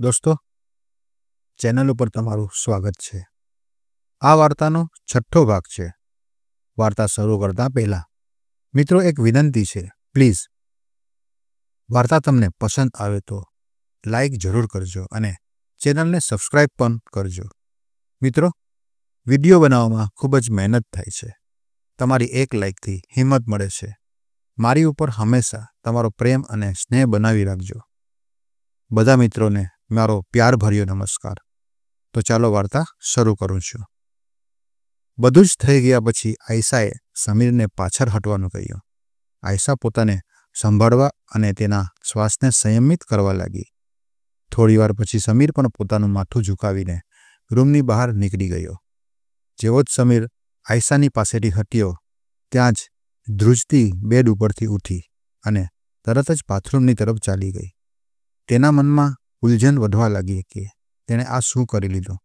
दोस्तों, चेनल पर तमारू स्वागत है। आ वार्तानो छठ्ठो भाग है। वार्ता शुरू करता पहला मित्रों एक विनंती है, प्लीज वार्ता तमने पसंद आवे तो लाइक जरूर करजो अने चेनल ने सब्सक्राइब पण करजो। मित्रों, विडियो बनाववामां खूब ज मेहनत थाय छे। तमारी एक लाइक थी हिम्मत मळे छे। मारी उपर हमेशा तमारो प्रेम अने स्नेह बनावी राखजो। बधा मित्रों ने मारो प्यार भर्यो नमस्कार। तो चालो वार्ता शुरू करूं छुं। बधुं ज थई गया पछी आयशाए समीर ने पाछळ हटवानुं कह्युं। आयशा पोताने संभाळवा अने तेना श्वासने संयमित करवा लागी। थोड़ीवार पछी समीर पण पोतानुं माथुं झुकावीने रूमनी बहार નીકળી गयो। जेवो ज समीर आयशानी पासेथी हट्यो त्यां ज ધ્રુજતી बेड उपरथी उठी अने तरत ज बाथरूमनी तरफ चाली गई। तेना मनमा उलझन वधवा लागी कि तेणे आ शुं करी लीधुं।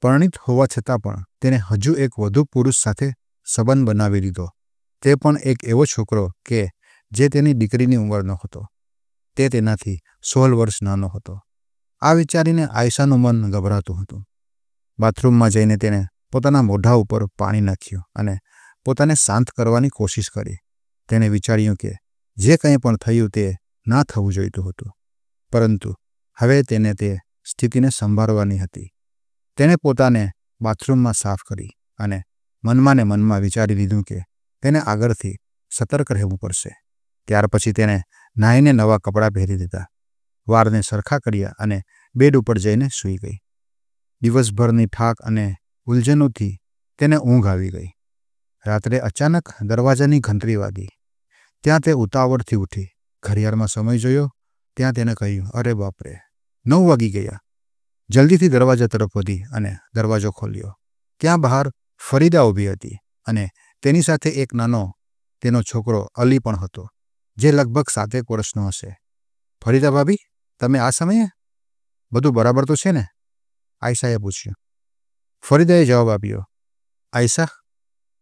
परिणित होवा छतां पण तेणे हजू एक वधु पुरुष साथे संबंध बनावी लीधो, ते पण एक एवो छोकरो के जे तेनी दीकरीनी उंमरनो हतो। ते तेनाथी 16 वर्ष नानो हतो। आ विचारीने आयशानुं मन गभरातुं हतुं। बाथरूममां जईने तेणे पोताना मोढा उपर पाणी नाख्युं अने पोताने शांत करवानी कोशिश करी। तेणे विचार्युं के जे कंई पण थयुं ते ना थवुं जोईतुं हतुं, परंतु हवे तेने ते स्थितिने संभाळवानी हती। तेणे पोताने बाथरूममां साफ करी अने मनमा ने मनमा विचारी लीधुं के तेने आगळथी सतर्क रहेवुं पड़शे। त्यार पछी तेणे नाहीने नवा कपड़ा पहेरी दीधा, वारने सरखा कर्या अने बेड उपर जईने सूई गई। दिवसभरनी थाक अने उलझनोथी तेने ऊंघ आवी गई। रात्रे अचानक दरवाजानी घंटरी वागी। त्यां ते उतावळथी उठी घड़ियाळमां समय जोयो। त्यां तेने कह्युं, अरे बापरे, 9 वागी गया। जल्दीथी दरवाजा तरफ वधी अने दरवाजो खोल्यो। त्यां बहार फरीदा ऊभी हती अने तेनी साथे एक नानो तेनो छोकरो अली पण हतो, जे लगभग 7 वर्षनो हशे। फरीदा भाभी, तमे आ समये? बधुं बराबर तो छे ने? आयशाए पूछ्युं। फरीदाए जवाब आप्यो, आयशा,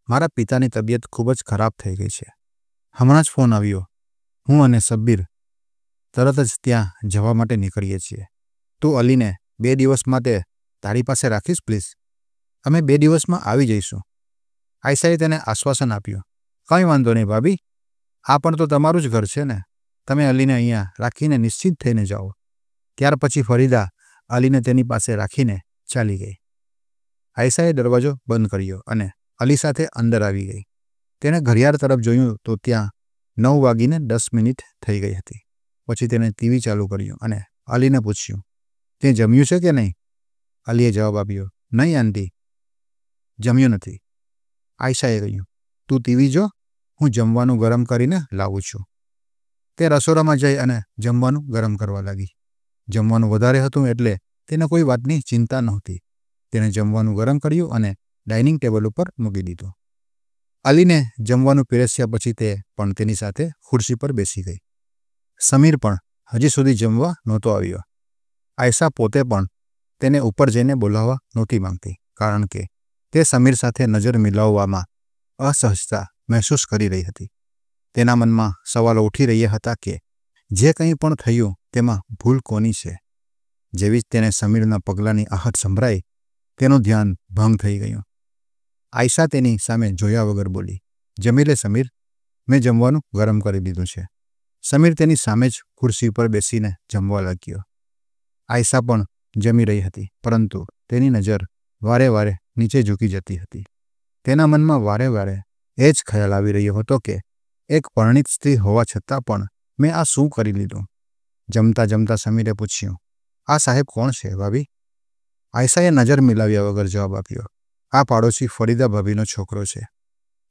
मारा पितानी तबियत खूब ज खराब थई गई छे। हमणां ज फोन आव्यो। हूँ अने सब्बीर तरत ज त्यां जवा माटे નીકળીએ છીએ। तू अलीने 2 દિવસ माटे तारी पासे राखीश प्लीज। अमे 2 દિવસमां आवी जईशुं। आयशाए तेने आश्वासन आप्युं। कंई वांधो नहीं भाभी, आ पण तो तमारुं ज घर छे ने। तमे अलीने अहींया राखीने निश्चिंत थईने जाओ। त्यार पछी फरीदा अलीने तेनी पासे राखीने चाली गई। आयशाए दरवाजो बंध कर्यो अने अली साथे अंदर आवी गई। तेणे घड़ियाळ तरफ जोयुं तो त्यां 9:10 थई गई हती। पछी तेणे टीवी चालू कर्युं अने अलीने पूछ्युं, ते जम्युं छे के नहीं? अलीए जवाब आप्यो, नहीं आंटी, जम्युं नथी। आयशाए कह्युं, तू टीवी जो, हूँ जमवानुं गरम करीने लावुं छुं। ते रसोडामां जई अने जमवानुं गरम करवा लागी। जमवानुं वधारे हतुं एटले तेने कोई वातनी चिंता नहोती। तेणे जमवानुं गरम कर्युं अने डाइनिंग टेबल पर मूकी दीधुं। अलीने जमवानुं पीरस्या पछी ते पण तेनी साथे खुरशी पर बेसी गई। समीर पण हजी सुधी जमवा नहोतो आव्यो। आयशा पोते पण तेने उपर जईने बोलाववा नहोती मांगती, कारण के ते समीर साथे नजर मिलाववामां असहजता महसूस करी रही हती। तेना मनमा सवालो उठी रह्या हता के जे कंई पण थयुं तेमां भूल कोनी छे। जेवी ज तेने समीरना पगलांनी आहट संभळाई, तेनुं ध्यान भंग थई गयुं। आयशा तेनी सामे जोया वगर बोली, जमी ले समीर, मैं जमवानुं गरम करी दीधुं छे। समीर तेनी सामे ज खुरशी पर बेसीने जमवा लाग्यो। आयशा पण जमी रही हती, परंतु तेनी नजर वारे वारे नीचे झूकी जती हती। तेना मनमा वारे वारे ए ज ख्याल आवी रह्यो हतो के एक परिणित स्त्री होवा छतां पण मैं आ शुं करी लीधुं। जमता जमता समीरे पूछ्युं, आ साहेब कोण छे भाभी? आयशाए नजर मिलाव्या वगर जवाब आप्यो, आ पाड़ोशी फरीदा भाभीनो छोकरो छे।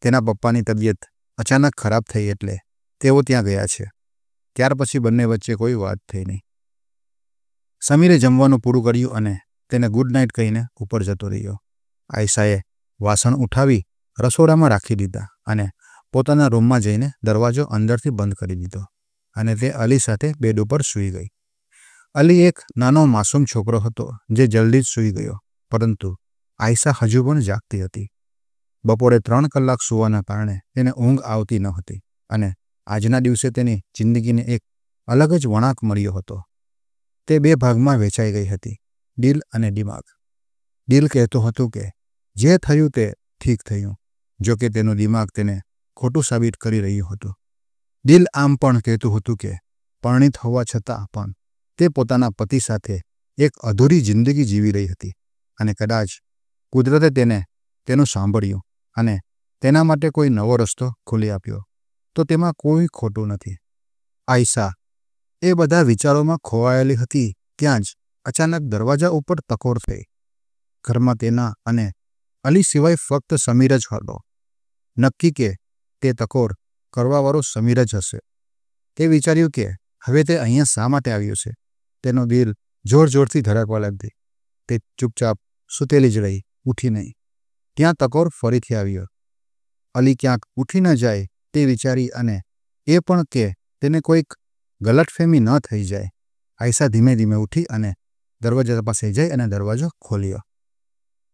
तेना पप्पानी तबियत अचानक खराब थई एटले तेओ त्यां गया छे। त्यार पछी बंने वच्चे कोई वात थई नहीं। समीरे जमवानुं पूरुं कर्युं अने तेने गुड नाइट कहीने उपर जतो रह्यो। आयशाए वासण उठावी रसोडामां राखी दीधा अने पोताना रूममां जईने दरवाजो अंदरथी बंध करी दीधो अने ते अली साथे बेड उपर सूई गई। अली एक नानो मासूम छोकरो हतो जे जल्दी ज सूई गयो, परंतु आयशा हजू पण जागती हती। बपोरे 3 કલાક सूवाना कारणे तेने ऊंघ आवती न हती अने आजना दिवसे तेनी जिंदगीने एक अलग ज वळांक मळ्यो हतो। તે બે ભાગમાં વહેંચાઈ ગઈ હતી, દિલ અને દિમાગ. દિલ કહેતું હતું કે જે થયું તે ઠીક થયું, જો કે તેનું દિમાગ તેને ખોટું સાબિત કરી રહ્યું હતું. દિલ આમ પણ કહેતું હતું કે પરણિત હોવા છતાં પણ તે પોતાના પતિ સાથે એક અધૂરી જિંદગી જીવી રહી હતી અને કદાચ કુદરતે તેનું સાંભળ્યું અને તેના માટે કોઈ નવો રસ્તો ખોલી આપ્યો તો તેમાં કોઈ ખોટું નથી. આયશા એ બધા વિચારોમાં ખોવાયેલી હતી ત્યાં જ અચાનક દરવાજા ઉપર ટકોર થઈ. ઘરમાં તેના અને અલી સિવાય ફક્ત સમીર જ હતો. નક્કી કે તે ટકોર કરવાવાળો સમીર જ હશે. તે વિચાર્યું કે હવે તે અહીંયા શા માટે આવ્યો છે. તેનો દિલ જોર જોરથી ધડકવા લાગી. તે ચૂપચાપ સૂતેલી જ રહી, ઉઠી નહીં. ત્યાં ટકોર ફરીથી આવ્યો. અલી ક્યાંક ઉઠી ન જાય તે વિચારી અને એ પણ કે તેને કોઈક ગલતફહેમી ન થઈ જાય. આયશા ધીમે ધીમે ઉઠી અને દરવાજા પાસે જઈ અને દરવાજો ખોલ્યો.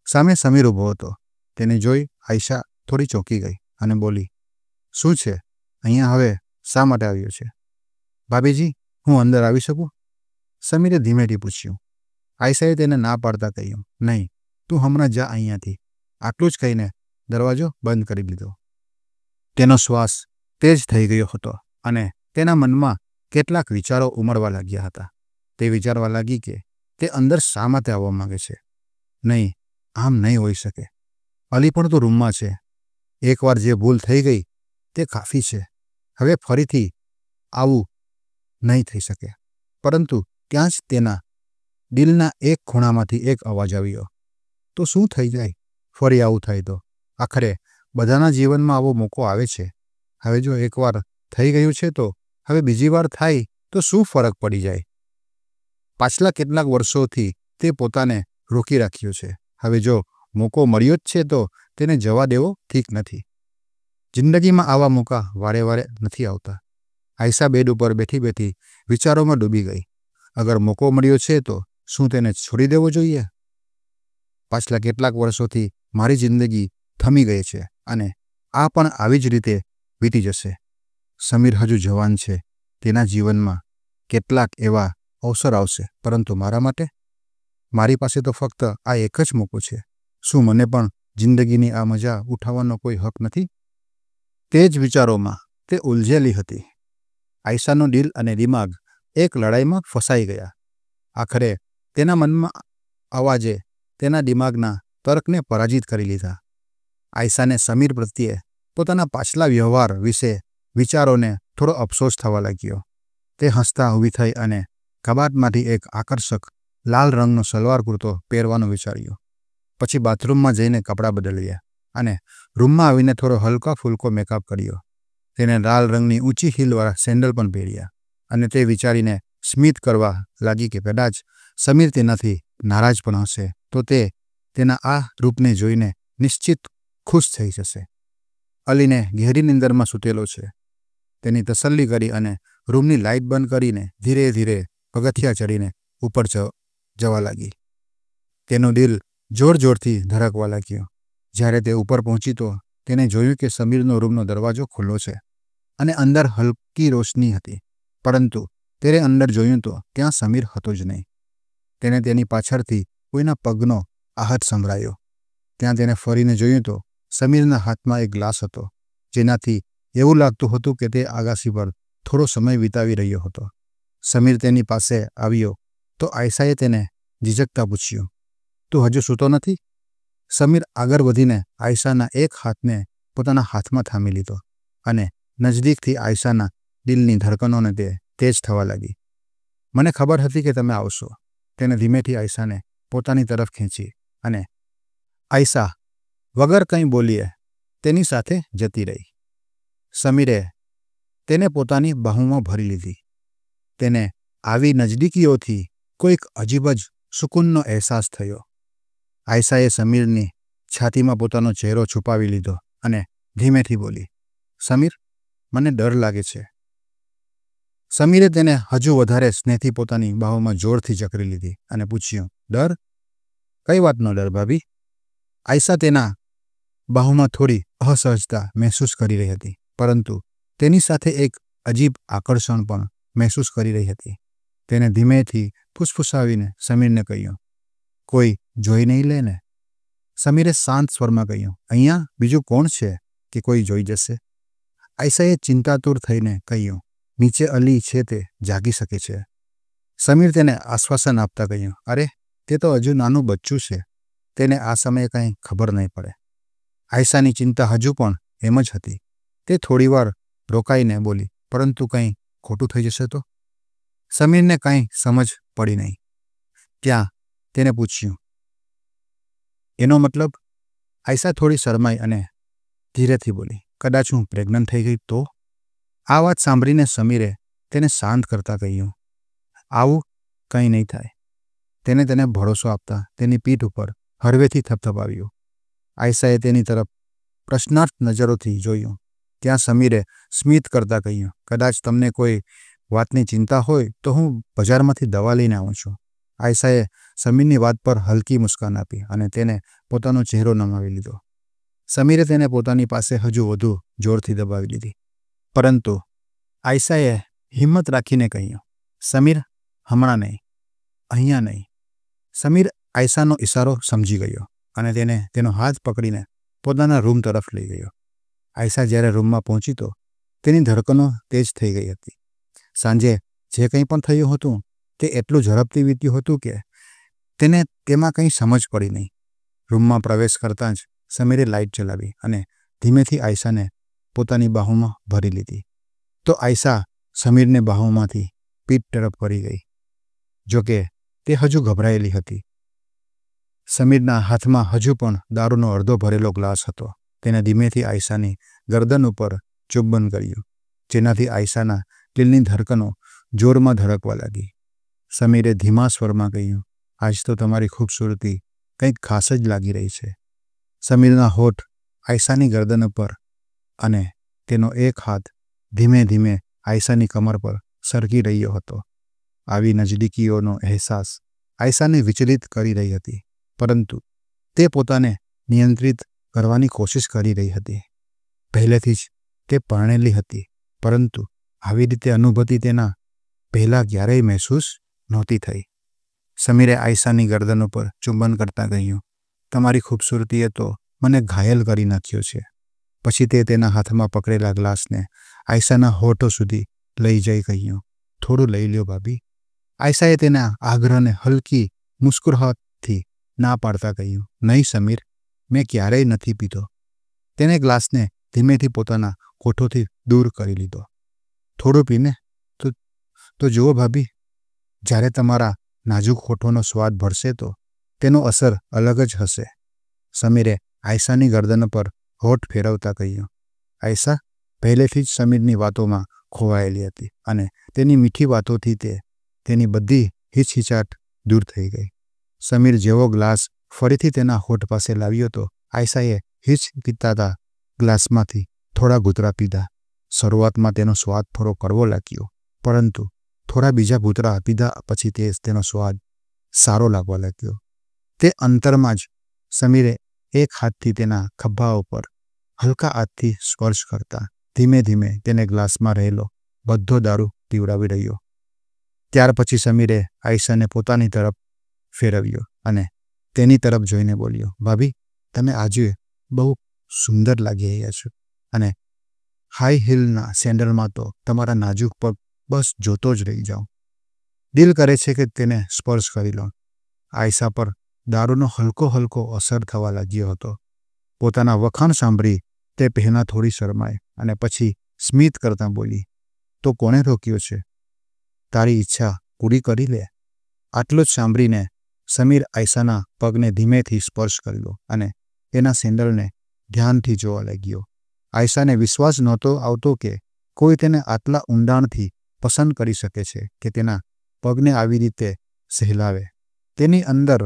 સામે સમીર ઊભો હતો. તેને જોઈ આયશા થોડી ચોંકી ગઈ અને બોલી, શું છે? અહીંયા હવે શા માટે આવ્યો છે? ભાભીજી, હું અંદર આવી શકું? સમીરે ધીમેથી પૂછ્યું. આયશાએ તેને ના પાડતા કહ્યું, નહીં, તું હમણાં જા અહીંયાથી. આટલું જ કહીને દરવાજો બંધ કરી દીધો. તેનો શ્વાસ તેજ થઈ ગયો હતો અને તેના મનમાં કેટલાક વિચારો ઉમળવા લાગ્યા હતા. તે વિચારવા લાગી કે તે અંદર શા માટે આવવા માંગે છે. નહીં, આમ નહીં હોઈ શકે. અલી પણ તો રૂમમાં છે. એકવાર જે ભૂલ થઈ ગઈ તે કાફી છે. હવે ફરીથી આવું નહીં થઈ શકે. પરંતુ ત્યાં જ તેના દિલના એક ખૂણામાંથી એક અવાજ આવ્યો, તો શું થઈ જાય ફરી આવું થાય તો? આખરે બધાના જીવનમાં આવો મોકો આવે છે. હવે જો એકવાર થઈ ગયું છે તો હવે બીજી વાર થાય તો શું ફરક પડી જાય? પાછલા કેટલાક વર્ષોથી તે પોતાને રોકી રાખ્યો છે. હવે જો મોકો મળ્યો જ છે તો તેને જવા દેવો ઠીક નથી. જિંદગીમાં આવા મોકા વારે વારે નથી આવતા. આયશા બેડ ઉપર બેઠી બેઠી વિચારોમાં ડૂબી ગઈ. અગર મોકો મળ્યો છે તો શું તેને છોડી દેવો જોઈએ? પાછલા કેટલાક વર્ષોથી મારી જિંદગી થમી ગઈ છે અને આ પણ આવી જ રીતે વીતી જશે. સમીર હજુ જવાન છે. તેના જીવનમાં કેટલાક એવા અવસર આવશે, પરંતુ મારા માટે? મારી પાસે તો ફક્ત આ એક જ મોકો છે. શું મને પણ જિંદગીની આ મજા ઉઠાવવાનો કોઈ હક નથી? તે જ વિચારોમાં તે ઉલઝેલી હતી. આયશાનો દિલ અને દિમાગ એક લડાઈમાં ફસાઈ ગયા. આખરે તેના મનમાં અવાજે તેના દિમાગના તર્કને પરાજિત કરી લીધા. આયશાને સમીર પ્રત્યે પોતાના પાછલા વ્યવહાર વિશે વિચારોને થોડો અફસોસ થવા લાગ્યો. તે હસતા ઊભી થઈ અને કબાટમાંથી એક આકર્ષક લાલ રંગનો સલવાર કુર્તો પહેરવાનું વિચાર્યું. પછી બાથરૂમમાં જઈને કપડાં બદલ્યા અને રૂમમાં આવીને થોડો હલકા ફૂલકો મેકઅપ કર્યો. તેને લાલ રંગની ઊંચી હીલવાળા સેન્ડલ પણ પહેર્યા અને તે વિચારીને સ્મિત કરવા લાગી કે કદાચ સમીર તેનાથી નારાજ પણ હશે તો તે તેના આ રૂપને જોઈને નિશ્ચિત ખુશ થઈ જશે. અલીને ગહેરી નિંદરમાં સૂતેલો છે. તેની તસલ્લી કરી અને રૂમની લાઇટ બંધ કરીને ધીરે ધીરે પગથિયા ચડીને ઉપર જવા લાગી. તેનું દિલ જોર જોરથી ધડકવા લાગ્યો. જ્યારે તે ઉપર પહોંચી તો તેને જોયું કે સમીરનો રૂમનો દરવાજો ખુલ્લો છે અને અંદર હલકી રોશની હતી. પરંતુ તેણે અંદર જોયું તો ત્યાં સમીર હતો જ નહીં. તેને તેની પાછળથી કોઈના પગનો આહત સંભળાયો. ત્યાં તેને ફરીને જોયું તો સમીરના હાથમાં એક ગ્લાસ હતો, જેનાથી એવું લાગતું હતું કે તે આગાશી પર થોડો સમય વિતાવી રહ્યો હતો. સમીર તેની પાસે આવ્યો તો આયશાએ તેને ઝીઝકતા પૂછ્યું, તું હજુ સૂતો નથી? સમીર આગળ વધીને આયશાના એક હાથને પોતાના હાથમાં થામી લીધો અને નજદીકથી આયશાના દિલની ધડકનોને તે તેજ થવા લાગી. મને ખબર હતી કે તમે આવશો. તેને ધીમેથી આયશાને પોતાની તરફ ખેંચી અને આયશા વગર કંઈ બોલીએ તેની સાથે જતી રહી. સમીરે તેને પોતાની બાહુમાં ભરી લીધી. તેને આવી નજદીકીઓથી કોઈક અજીબ જ સુકૂનનો અહેસાસ થયો. આયશાએ સમીરની છાતીમાં પોતાનો ચહેરો છુપાવી લીધો અને ધીમેથી બોલી, સમીર, મને ડર લાગે છે. સમીરે તેને હજુ વધારે સ્નેહથી પોતાની બાહોમાં જોરથી જકડી લીધી અને પૂછ્યું, ડર? કઈ વાતનો ડર ભાભી? આયશા તેના બાહોમાં થોડી અસહજતા મહેસૂસ કરી રહી હતી, પરંતુ તેની સાથે એક અજીબ આકર્ષણ પણ મહેસૂસ કરી રહી હતી. તેને ધીમેથી ફૂસફૂસાવીને સમીરને કહ્યું, કોઈ જોઈ નહીં લે ને? સમીરે શાંત સ્વરમાં કહ્યું, અહીંયા બીજું કોણ છે કે કોઈ જોઈ જશે? આયશાએ ચિંતાતુર થઈને કહ્યું, નીચે અલી છે તે જાગી શકે છે. સમીર તેને આશ્વાસન આપતા કહ્યું, અરે તે તો હજુ નાનું બચ્ચું છે, તેને આ સમયે કંઈ ખબર નહીં પડે. આયશાની ચિંતા હજુ પણ એમ જ હતી. તે થોડીવાર રોકાઈને બોલી, પરંતુ કંઈ ખોટું થઈ જશે તો? સમીરને કંઈ સમજ પડી નહીં. ત્યાં તેને પૂછ્યું, એનો મતલબ? આયશા થોડી શરમાઈ અને ધીરેથી બોલી, કદાચ હું પ્રેગ્નન્ટ થઈ ગઈ તો? આ વાત સાંભળીને સમીરે તેને શાંત કરતા કહ્યું, આવું કંઈ નહીં થાય. તેને ભરોસો આપતા તેની પીઠ ઉપર હળવેથી થપથપાવ્યું. આયશાએ તેની તરફ પ્રશ્નાર્થ નજરોથી જોયું. ત્યાં સમીરે સ્મિત કરતા કહ્યું, કદાચ તમને કોઈ વાતની ચિંતા હોય તો હું બજારમાંથી દવા લઈને આવું છું. આયશાએ સમીરની વાત પર હલકી મુસ્કાન આપી અને તેને પોતાનો ચહેરો નમાવી લીધો. સમીરે તેને પોતાની પાસે હજુ વધુ જોરથી દબાવી લીધી. પરંતુ આયશાએ હિંમત રાખીને કહ્યું, સમીર, હમણાં નહીં, અહીંયા નહીં. સમીર આયશાનો ઇશારો સમજી ગયો અને તેને તેનો હાથ પકડીને પોતાના રૂમ તરફ લઈ ગયો. આયશા જ્યારે રૂમમાં પહોંચી તો તેની ધડકનો તેજ થઈ ગઈ હતી. સાંજે જે કંઈ પણ થયું હતું તે એટલું ઝડપથી વીત્યું હતું કે તેને તેમાં કંઈ સમજ પડી નહીં. રૂમમાં પ્રવેશ કરતાં જ સમીરે લાઇટ ચલાવી અને ધીમેથી આયશાને પોતાની બાહુમાં ભરી લીધી. તો આયશા સમીરને બાહુમાંથી પીઠ તરફ વળી ગઈ. જોકે તે હજુ ગભરાયેલી હતી. સમીરના હાથમાં હજુ પણ દારૂનો અડધો ભરેલો ગ્લાસ હતો. તેને ધીમેથી આયશાની ગરદન ઉપર ચુંબન કર્યું, જેનાથી આયશાના દિલની ધડકનો જોરમાં ધડકવા લાગી. સમીરે ધીમા સ્વરમાં કહ્યું, આજ તો તમારી ખૂબસૂરતી કંઈક ખાસ જ લાગી રહી છે. સમીરના હોઠ આયશાની ગરદન ઉપર અને તેનો એક હાથ ધીમે ધીમે આયશાની કમર પર સરકી રહ્યો હતો. આવી નજદીકીઓનો અહેસાસ આયશાને વિચલિત કરી રહી હતી, પરંતુ તે પોતાને નિયંત્રિત કરવાની કોશિશ કરી રહી હતી. પહેલેથી જ તે પરણેલી હતી, પરંતુ આવી રીતે અનુભૂતિ તેના પહેલાં ક્યારેય મહેસૂસ નહોતી થઈ. સમીરે આયશાની ગરદન ઉપર ચુંબન કરતાં કહ્યું, તમારી ખૂબસૂરતીએ તો મને ઘાયલ કરી નાખ્યો છે. પછી તે તેના હાથમાં પકડેલા ગ્લાસને આયશાના હોઠો સુધી લઈ જઈ કહ્યું, થોડું લઈ લ્યો ભાભી. આયશાએ તેના આગ્રહને હલકી મુસ્કુરાહટથી ના પાડતા કહ્યું, નહીં સમીર, મેં ક્યારેય નથી પીધો. તેને ગ્લાસને ધીમેથી પોતાના હોઠોથી દૂર કરી લીધો. થોડું પીને તો જુઓ ભાભી, જ્યારે તમારા નાજુક હોઠોનો સ્વાદ ભળશે તો તેનો અસર અલગ જ હશે. સમીરે આયશાની ગરદન પર હોઠ ફેરવતા કહ્યું. આયશા પહેલેથી જ સમીરની વાતોમાં ખોવાયેલી હતી અને તેની મીઠી વાતોથી તેની બધી હિચહિચાટ દૂર થઈ ગઈ. સમીર જેવો ગ્લાસ ફરીથી તેના હોઠ પાસે લાવ્યો તો આયશાએ હિચકિચાતા ગ્લાસમાંથી થોડા ઘૂંટડા પીધા. શરૂઆતમાં તેનો સ્વાદ થોડો કડવો લાગ્યો, પરંતુ થોડા બીજા ઘૂંટડા પીધા પછી તેનો સ્વાદ સારો લાગવા લાગ્યો. તે અંતરમાં જ સમીરે એક હાથથી તેના ખભા ઉપર હલકા હાથથી સ્પર્શ કરતા ધીમે ધીમે તેને ગ્લાસમાં રહેલો બધો દારૂ પીવડાવી રહ્યો. ત્યાર પછી સમીરે આયશાને પોતાની તરફ ફેરવ્યો અને તેની તરફ જોઈને બોલ્યો, ભાભી, તમે આજે બહુ સુંદર લાગી રહ્યા છો અને હાઈ હીલના સેન્ડલમાં તો તમારા નાજુક પગ બસ જોતો જ રહી જાઉં. દિલ કરે છે કે તેને સ્પર્શ કરી લો. આયશા પર દારૂનો હલકો હલકો અસર થવા લાગ્યો હતો. પોતાના વખાણ સાંભળી તે પહેલાં થોડી શરમાઈ અને પછી સ્મિત કરતાં બોલી, તો કોણે રોક્યો છે? તારી ઈચ્છા પૂરી કરી લે. આટલું જ સાંભળીને સમીર આયશાના પગને ધીમેથી સ્પર્શ કર્યો અને એના સેન્ડલને ધ્યાનથી જોવા લાગ્યો. આયશાને વિશ્વાસ નહોતો આવતો કે કોઈ તેને આટલા ઊંડાણથી પસંદ કરી શકે છે કે તેના પગને આવી રીતે સહેલાવે. તેની અંદર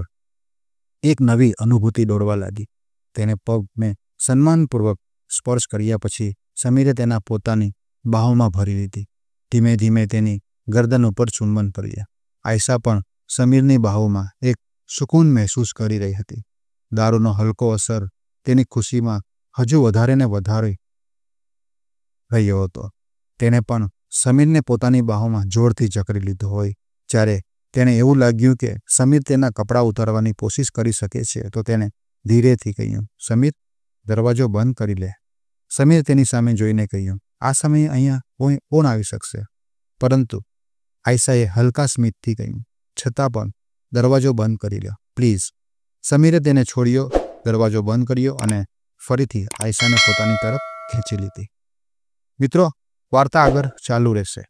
એક નવી અનુભૂતિ દોડવા લાગી. તેને પગને સન્માનપૂર્વક સ્પર્શ કર્યા પછી સમીરે તેના પોતાની બાહોમાં ભરી લીધી. ધીમે ધીમે તેની ગરદન ઉપર ચુંબન કર્યા. આયશા પણ સમીરની બાહોમાં એક સુકૂન મહેસૂસ કરી રહી હતી. દારૂનો હલકો અસર તેની ખુશીમાં હજુ વધારે ને વધારે રહ્યો હતો. તેને પણ સમીરને પોતાની બાહોમાં જોરથી જકડી લીધો હોય જ્યારે તેને એવું લાગ્યું કે સમીર તેના કપડાં ઉતારવાની કોશિશ કરી શકે છે તો તેણે ધીરેથી કહ્યું, સમીર, દરવાજો બંધ કરી લે. સમીર તેની સામે જોઈને કહ્યું, આ સમયે અહીંયા કોણ આવી શકશે? પરંતુ આયશાએ હલકા સ્મિતથી કહ્યું, છતાં પણ દરવાજો બંધ કરી લો પ્લીઝ. સમીરે તેને છોડ્યો, દરવાજો બંધ કર્યો અને ફરીથી આયશાને પોતાની તરફ ખેંચી લીધી. મિત્રો, વાર્તા આગળ ચાલુ રહેશે.